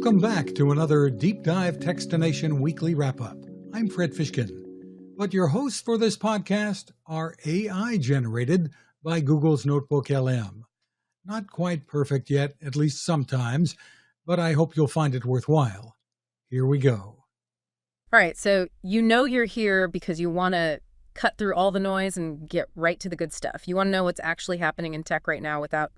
Welcome back to another Deep Dive Techstination Weekly Wrap-Up. I'm Fred Fishkin, but your hosts for this podcast are AI generated by Google's Notebook LM. Not quite perfect yet, at least sometimes, but I hope you'll find it worthwhile. Here we go. All right, so you know you're here because you want to cut through all the noise and get right to the good stuff. You want to know what's actually happening in tech right now without,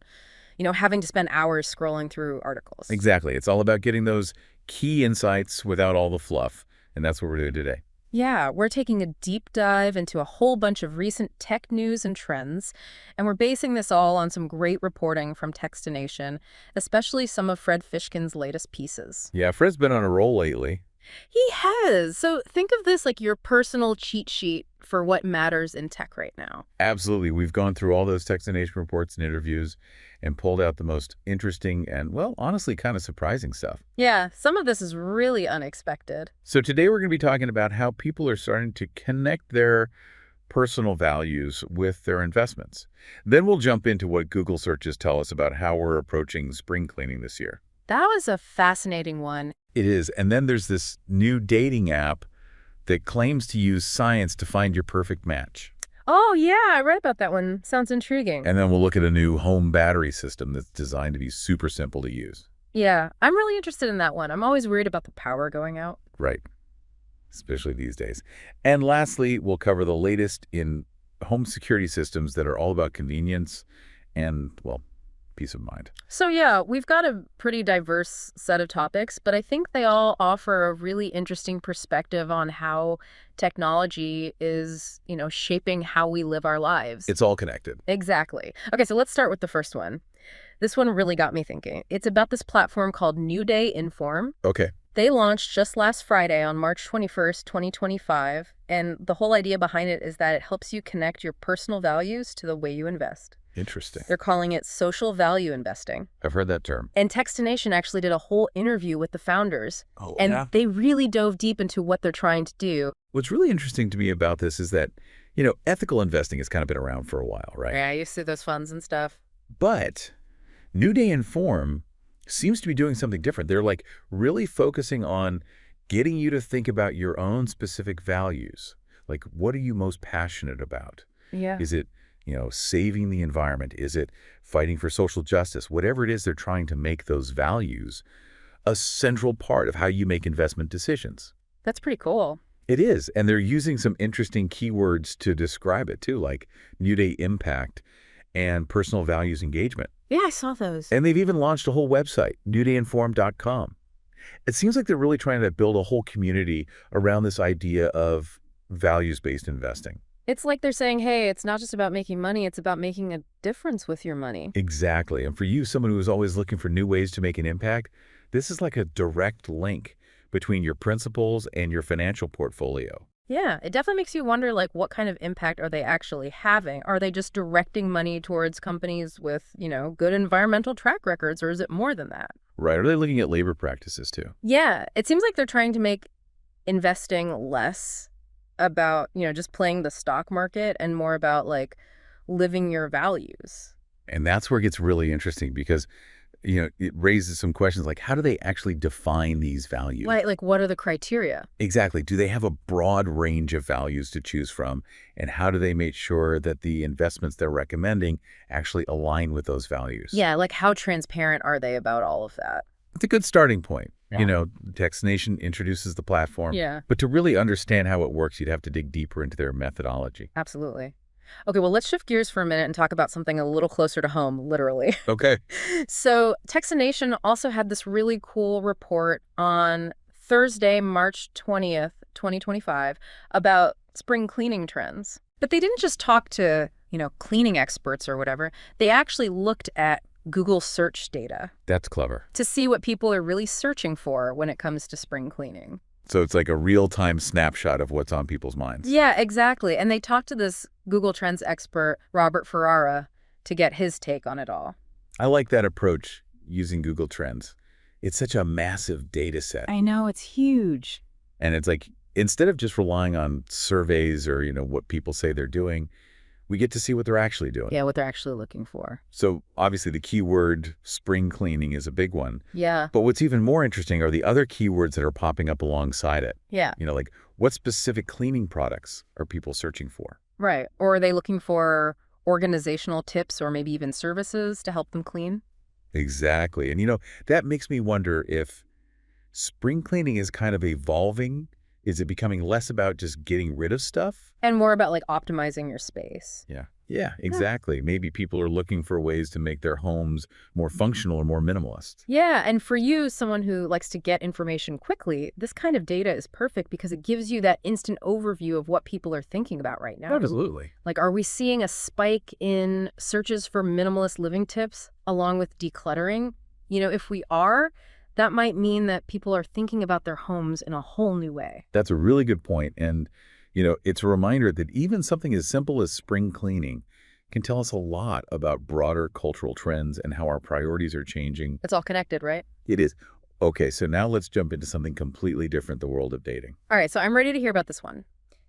having to spend hours scrolling through articles. Exactly. It's all about getting those key insights without all the fluff, and that's what we're doing today. Yeah, we're taking a deep dive into a whole bunch of recent tech news and trends, and we're basing this all on some great reporting from Techstination, especially some of Fred Fishkin's latest pieces. Yeah, Fred's been on a roll lately. He has. So think of this like your personal cheat sheet for what matters in tech right now. Absolutely. We've gone through all those Techstination reports and interviews and pulled out the most interesting and, well, honestly, kind of surprising stuff. Yeah, some of this is really unexpected. So today we're going to be talking about how people are starting to connect their personal values with their investments. Then we'll jump into what Google searches tell us about how we're approaching spring cleaning this year. That was a fascinating one. It is. And then there's this new dating app that claims to use science to find your perfect match. Oh, yeah, I read about that one. Sounds intriguing. And then we'll look at a new home battery system that's designed to be super simple to use. Yeah, I'm really interested in that one. I'm always worried about the power going out. Right. Especially these days. And lastly, we'll cover the latest in home security systems that are all about convenience and, well, peace of mind. So yeah, we've got a pretty diverse set of topics, but I think they all offer a really interesting perspective on how technology is, shaping how we live our lives. It's all connected. Exactly. Okay, so let's start with the first one. This one really got me thinking. It's about this platform called New Day Inform. Okay. They launched just last Friday on March 21st, 2025, and the whole idea behind it is that it helps you connect your personal values to the way you invest. Interesting. They're calling it social value investing. I've heard that term. And Techstination actually did a whole interview with the founders. Oh, and yeah? They really dove deep into what they're trying to do. What's really interesting to me about this is that, ethical investing has kind of been around for a while, right? Yeah, I used to see those funds and stuff. But New Day Inform seems to be doing something different. They're like really focusing on getting you to think about your own specific values. Like, what are you most passionate about? Yeah. Is it saving the environment? Is it fighting for social justice? Whatever it is, they're trying to make those values a central part of how you make investment decisions. That's pretty cool. It is. And they're using some interesting keywords to describe it, too, like New Day Impact and personal values engagement. Yeah, I saw those. And they've even launched a whole website, newdayinform.com. It seems like they're really trying to build a whole community around this idea of values-based investing. It's like they're saying, hey, it's not just about making money, it's about making a difference with your money. Exactly. And for you, someone who is always looking for new ways to make an impact, this is like a direct link between your principles and your financial portfolio. Yeah, it definitely makes you wonder, what kind of impact are they actually having? Are they just directing money towards companies with, good environmental track records, or is it more than that? Right. Are they looking at labor practices, too? Yeah, it seems like they're trying to make investing less about, just playing the stock market and more about living your values. And that's where it gets really interesting because, it raises some questions like, how do they actually define these values? What are the criteria? Exactly. Do they have a broad range of values to choose from? And how do they make sure that the investments they're recommending actually align with those values? Yeah, how transparent are they about all of that? It's a good starting point. Yeah. Techstination introduces the platform. Yeah. But to really understand how it works, you'd have to dig deeper into their methodology. Absolutely. Okay, well, let's shift gears for a minute and talk about something a little closer to home, literally. Okay. So Techstination also had this really cool report on Thursday, March 20th, 2025, about spring cleaning trends. But they didn't just talk to, cleaning experts or whatever. They actually looked at Google search data. That's clever. To see what people are really searching for when it comes to spring cleaning. So it's like a real-time snapshot of what's on people's minds. Yeah, exactly. And they talked to this Google Trends expert, Robert Ferrara, to get his take on it all. I like that approach using Google Trends. It's such a massive data set. I know, it's huge. And it's like, instead of just relying on surveys or, what people say they're doing, We get to see what they're actually doing. Yeah, what they're actually looking for. So obviously the keyword spring cleaning is a big one. Yeah. But what's even more interesting are the other keywords that are popping up alongside it. Yeah. Like what specific cleaning products are people searching for? Right. Or are they looking for organizational tips or maybe even services to help them clean? Exactly. And that makes me wonder if spring cleaning is kind of evolving. Is it becoming less about just getting rid of stuff? And more about like optimizing your space. Yeah, exactly. Maybe people are looking for ways to make their homes more functional or more minimalist. Yeah, and for you, someone who likes to get information quickly, this kind of data is perfect because it gives you that instant overview of what people are thinking about right now. Absolutely. Like, are we seeing a spike in searches for minimalist living tips along with decluttering? If we are, that might mean that people are thinking about their homes in a whole new way. That's a really good point. And it's a reminder that even something as simple as spring cleaning can tell us a lot about broader cultural trends and how our priorities are changing. It's all connected, right? It is. Okay, so now let's jump into something completely different, the world of dating. All right, so I'm ready to hear about this one.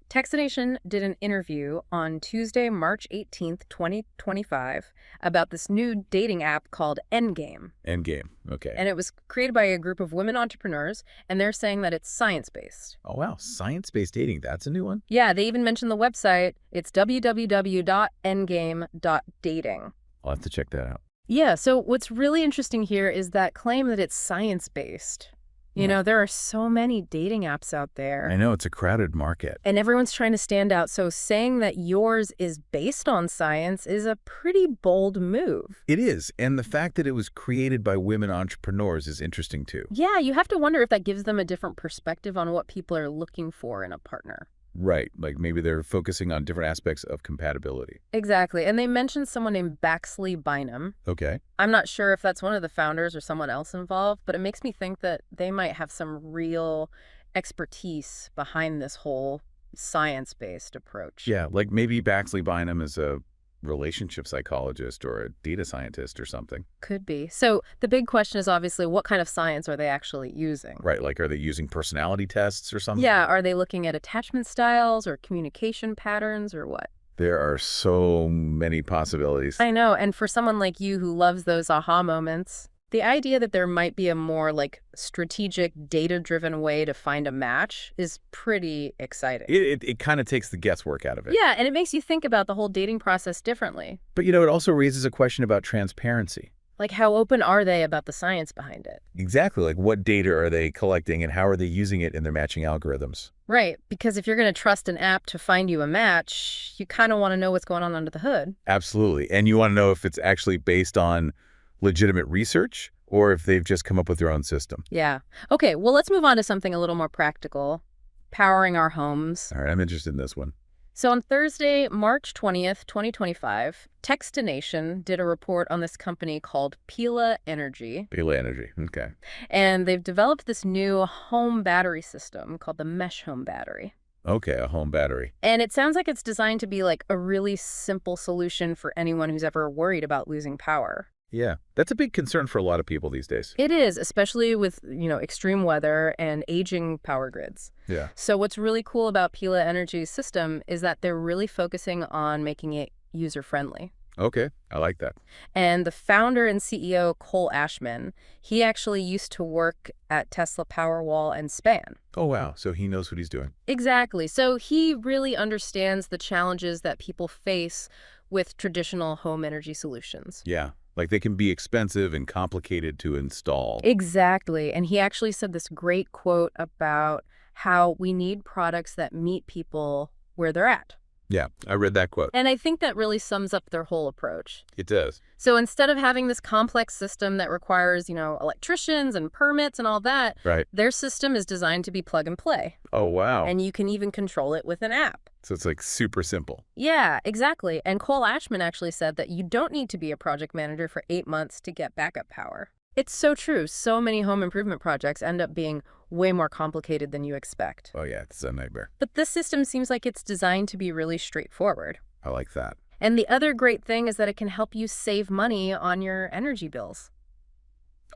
Techstination did an interview on Tuesday, March 18th, 2025, about this new dating app called Endgame. Endgame, okay. And it was created by a group of women entrepreneurs, and they're saying that it's science-based. Oh, wow. Science-based dating. That's a new one? Yeah, they even mentioned the website. It's www.endgame.dating. I'll have to check that out. Yeah, so what's really interesting here is that claim that it's science-based. There are so many dating apps out there. I know, it's a crowded market. And everyone's trying to stand out, so saying that yours is based on science is a pretty bold move. It is, and the fact that it was created by women entrepreneurs is interesting too. Yeah, you have to wonder if that gives them a different perspective on what people are looking for in a partner. Right, like maybe they're focusing on different aspects of compatibility. Exactly, and they mentioned someone named Baxley Bynum. Okay. I'm not sure if that's one of the founders or someone else involved, but it makes me think that they might have some real expertise behind this whole science-based approach. Yeah, like maybe Baxley Bynum is a relationship psychologist or a data scientist or something. Could be. So the big question is obviously what kind of science are they actually using? Right, like are they using personality tests or something? Yeah, are they looking at attachment styles or communication patterns or what? There are so many possibilities. I know, and for someone like you who loves those aha moments, the idea that there might be a more strategic, data-driven way to find a match is pretty exciting. It kind of takes the guesswork out of it. Yeah, and it makes you think about the whole dating process differently. But it also raises a question about transparency. Like, how open are they about the science behind it? Exactly. Like, what data are they collecting and how are they using it in their matching algorithms? Right, because if you're going to trust an app to find you a match, you kind of want to know what's going on under the hood. Absolutely. And you want to know if it's actually based on legitimate research or if they've just come up with their own system. Yeah. Okay, well, let's move on to something a little more practical. Powering our homes. All right, I'm interested in this one. So on Thursday, March 20th, 2025, Techstination did a report on this company called Pila Energy. Pila Energy, okay. And they've developed this new home battery system called the Mesh Home Battery. Okay, a home battery. And it sounds like it's designed to be a really simple solution for anyone who's ever worried about losing power. Yeah, that's a big concern for a lot of people these days. It is, especially with, extreme weather and aging power grids. Yeah. So what's really cool about Pila Energy's system is that they're really focusing on making it user-friendly. Okay, I like that. And the founder and CEO, Cole Ashman, he actually used to work at Tesla Powerwall and Span. Oh, wow. So he knows what he's doing. Exactly. So he really understands the challenges that people face with traditional home energy solutions. Yeah. Like they can be expensive and complicated to install. Exactly. And he actually said this great quote about how we need products that meet people where they're at. Yeah, I read that quote. And I think that really sums up their whole approach. It does. So instead of having this complex system that requires, electricians and permits and all that, right, their system is designed to be plug and play. Oh, wow. And you can even control it with an app. So it's super simple. Yeah, exactly. And Cole Ashman actually said that you don't need to be a project manager for 8 months to get backup power. It's so true. So many home improvement projects end up being way more complicated than you expect. Oh, yeah, it's a nightmare. But this system seems like it's designed to be really straightforward. I like that. And the other great thing is that it can help you save money on your energy bills.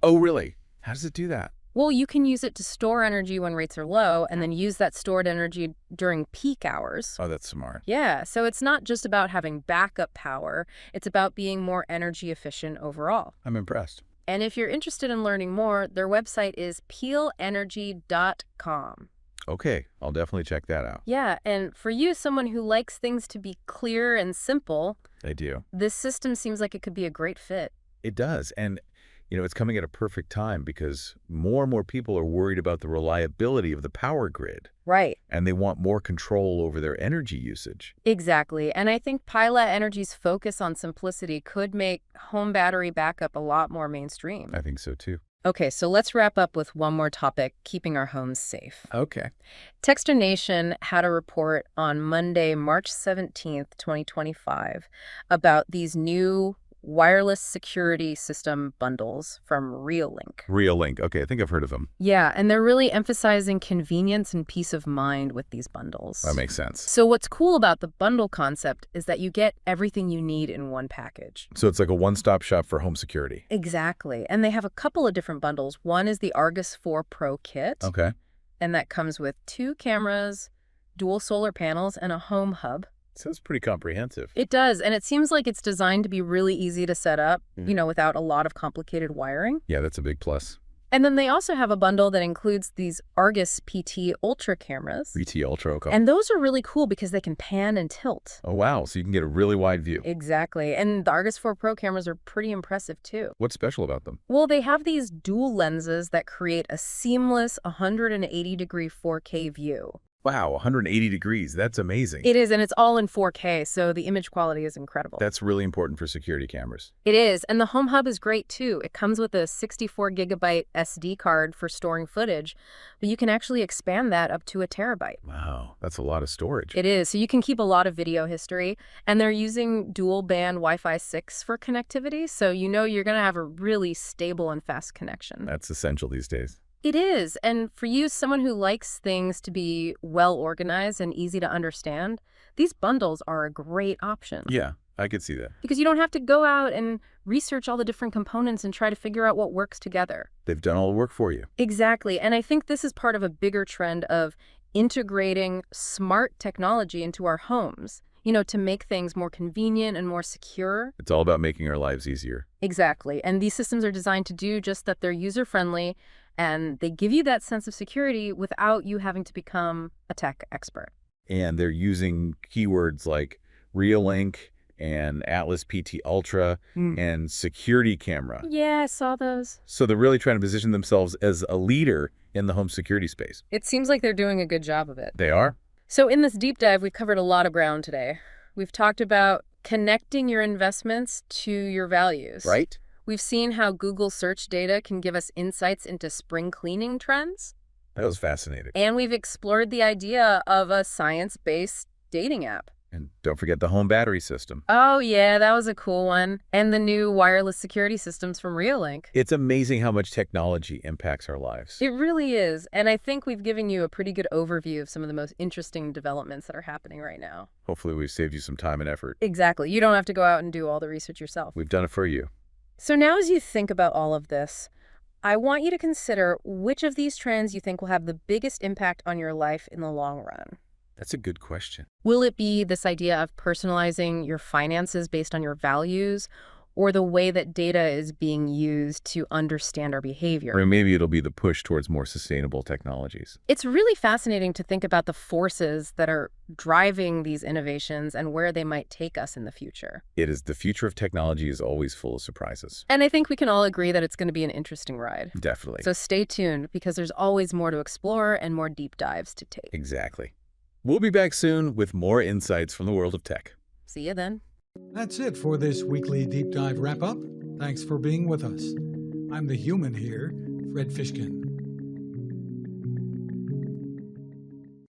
Oh, really? How does it do that? Well, you can use it to store energy when rates are low and then use that stored energy during peak hours. Oh, that's smart. Yeah, so it's not just about having backup power, it's about being more energy efficient overall. I'm impressed. And if you're interested in learning more, their website is peelenergy.com. Okay, I'll definitely check that out. Yeah, and for you, someone who likes things to be clear and simple, I do. this system seems like it could be a great fit. It does. And, it's coming at a perfect time because more and more people are worried about the reliability of the power grid. Right. And they want more control over their energy usage. Exactly. And I think Pilot Energy's focus on simplicity could make home battery backup a lot more mainstream. I think so, too. Okay, so let's wrap up with one more topic, keeping our homes safe. Okay. Techstination had a report on Monday, March 17th, 2025, about these new wireless security system bundles from Reolink. Reolink. Okay, I think I've heard of them. Yeah, and they're really emphasizing convenience and peace of mind with these bundles. That makes sense. So what's cool about the bundle concept is that you get everything you need in one package. So it's like a one-stop shop for home security. Exactly. And they have a couple of different bundles. One is the Argus 4 Pro kit. Okay. And that comes with 2 cameras, dual solar panels, and a home hub. Sounds pretty comprehensive. It does, and it seems like it's designed to be really easy to set up, without a lot of complicated wiring. Yeah, that's a big plus. And then they also have a bundle that includes these Argus PT Ultra cameras. PT Ultra, okay. And those are really cool because they can pan and tilt. Oh, wow. So you can get a really wide view. Exactly. And the Argus 4 Pro cameras are pretty impressive, too. What's special about them? Well, they have these dual lenses that create a seamless 180-degree 4K view. Wow, 180 degrees. That's amazing. It is, and it's all in 4K, so the image quality is incredible. That's really important for security cameras. It is, and the Home Hub is great, too. It comes with a 64-gigabyte SD card for storing footage, but you can actually expand that up to a terabyte. Wow, that's a lot of storage. It is, so you can keep a lot of video history, and they're using dual-band Wi-Fi 6 for connectivity, so you're going to have a really stable and fast connection. That's essential these days. It is, and for you, someone who likes things to be well-organized and easy to understand, these bundles are a great option. Yeah, I could see that. Because you don't have to go out and research all the different components and try to figure out what works together. They've done all the work for you. Exactly, and I think this is part of a bigger trend of integrating smart technology into our homes, to make things more convenient and more secure. It's all about making our lives easier. Exactly, and these systems are designed to do just that. They're user-friendly, and they give you that sense of security without you having to become a tech expert. And they're using keywords like Reolink and Atlas PT Ultra and security camera. Yeah, I saw those. So they're really trying to position themselves as a leader in the home security space. It seems like they're doing a good job of it. They are? So in this deep dive, we've covered a lot of ground today. We've talked about connecting your investments to your values. Right. We've seen how Google search data can give us insights into spring cleaning trends. That was fascinating. And we've explored the idea of a science-based dating app. And don't forget the home battery system. Oh, yeah, that was a cool one. And the new wireless security systems from Reolink. It's amazing how much technology impacts our lives. It really is. And I think we've given you a pretty good overview of some of the most interesting developments that are happening right now. Hopefully we've saved you some time and effort. Exactly. You don't have to go out and do all the research yourself. We've done it for you. So now as you think about all of this, I want you to consider which of these trends you think will have the biggest impact on your life in the long run. That's a good question. Will it be this idea of personalizing your finances based on your values, or the way that data is being used to understand our behavior? Or maybe it'll be the push towards more sustainable technologies. It's really fascinating to think about the forces that are driving these innovations and where they might take us in the future. It is. The future of technology is always full of surprises. And I think we can all agree that it's going to be an interesting ride. Definitely. So stay tuned, because there's always more to explore and more deep dives to take. Exactly. We'll be back soon with more insights from the world of tech. See you then. That's it for this weekly deep dive wrap up. Thanks for being with us. I'm the human here, Fred Fishkin.